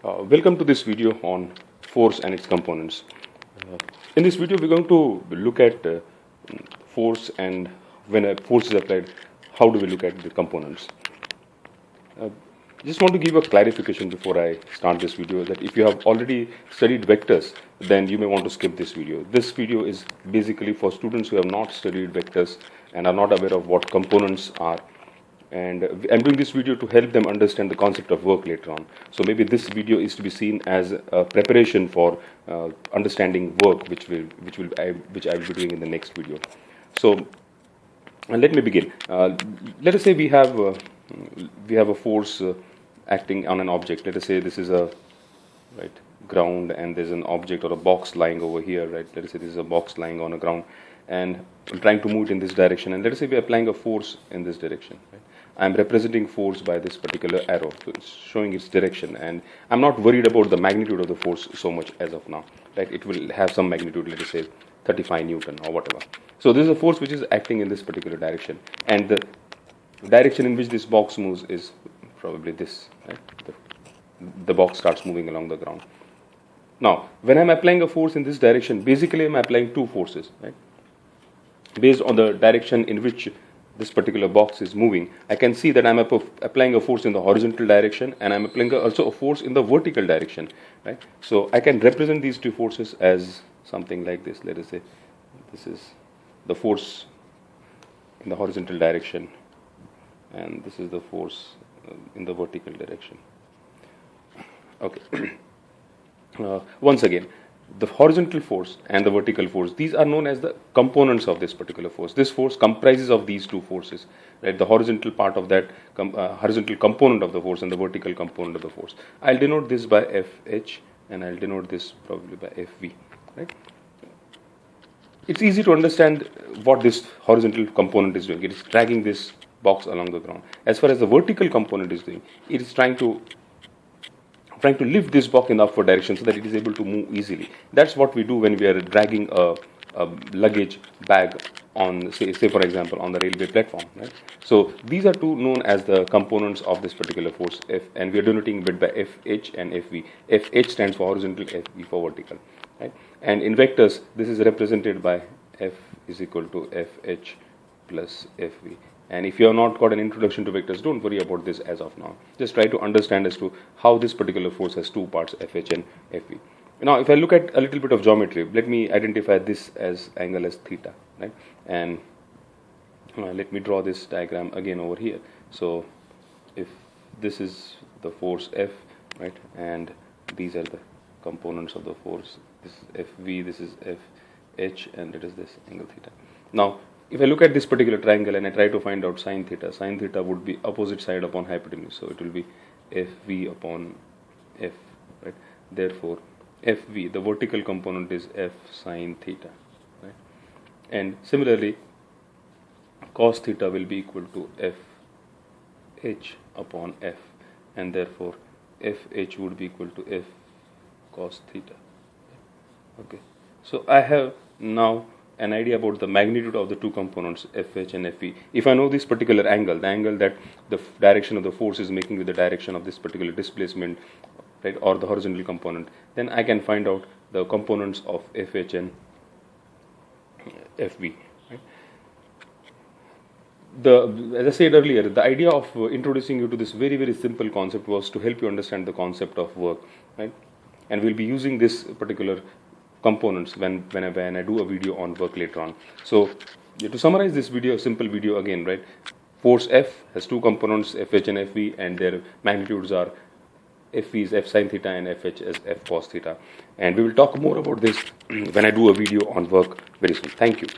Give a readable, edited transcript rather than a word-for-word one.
Welcome to this video on force and its components. In this video, we're going to look at force, and when a force is applied, how do we look at the components. Just want to give a clarification before I start this video that if you have already studied vectors, then you may want to skip this video. This video is basically for students who have not studied vectors and are not aware of what components are. And I'm doing this video to help them understand the concept of work later on. So maybe this video is to be seen as a preparation for understanding work, which I will be doing in the next video. So let me begin. Let us say we have a force acting on an object. Let us say this is a ground, and there's an object or a box lying over here. Let us say this is a box lying on a ground, and I'm trying to move it in this direction. And let us say we're applying a force in this direction. I'm representing force by this particular arrow, so it's showing its direction, and I'm not worried about the magnitude of the force so much as of now. It will have some magnitude, let us say 35 Newton or whatever. So this is a force which is acting in this particular direction, and the direction in which this box moves is probably this. The box starts moving along the ground. Now, when I'm applying a force in this direction, basically I'm applying two forces. Based on the direction in which this particular box is moving, I can see that I'm applying a force in the horizontal direction, and I'm applying also a force in the vertical direction. So I can represent these two forces as something like this. Let us say this is the force in the horizontal direction, and this is the force in the vertical direction. Okay. Once again, the horizontal force and the vertical force, these are known as the components of this particular force. This force comprises of these two forces, the horizontal part of that horizontal component of the force and the vertical component of the force. I'll denote this by FH, and I'll denote this probably by FV. It's easy to understand what this horizontal component is doing. It is dragging this box along the ground. As far as the vertical component is doing, it is trying to lift this box in the upward direction so that it is able to move easily. That's what we do when we are dragging a luggage bag on, say for example, on the railway platform. So these are two known as the components of this particular force F, and we are denoting it by FH and FV. FH stands for horizontal, FV for vertical. And in vectors, this is represented by F is equal to FH plus FV. And if you have not got an introduction to vectors, don't worry about this as of now. Just try to understand as to how this particular force has two parts, FH and FV. Now, if I look at a little bit of geometry, let me identify this as angle as theta. And let me draw this diagram again over here. So if this is the force F, and these are the components of the force. This is FV, this is FH, and it is this angle theta. Now, if I look at this particular triangle and I try to find out sine theta would be opposite side upon hypotenuse. So it will be FV upon F. Therefore, FV, the vertical component, is F sine theta. And similarly, cos theta will be equal to FH upon F. And therefore, FH would be equal to F cos theta. Okay. So I have now an idea about the magnitude of the two components, FH and FV. If I know this particular angle, the angle that the direction of the force is making with the direction of this particular displacement, or the horizontal component, then I can find out the components of FH and FV. As I said earlier, the idea of introducing you to this very, very simple concept was to help you understand the concept of work. And we'll be using this particular components when I do a video on work later on. So to summarize this video, simple video again, force F has two components, FH and FV, and their magnitudes are FV is F sin theta and FH is F cos theta. And we will talk more about this when I do a video on work very soon. Thank you.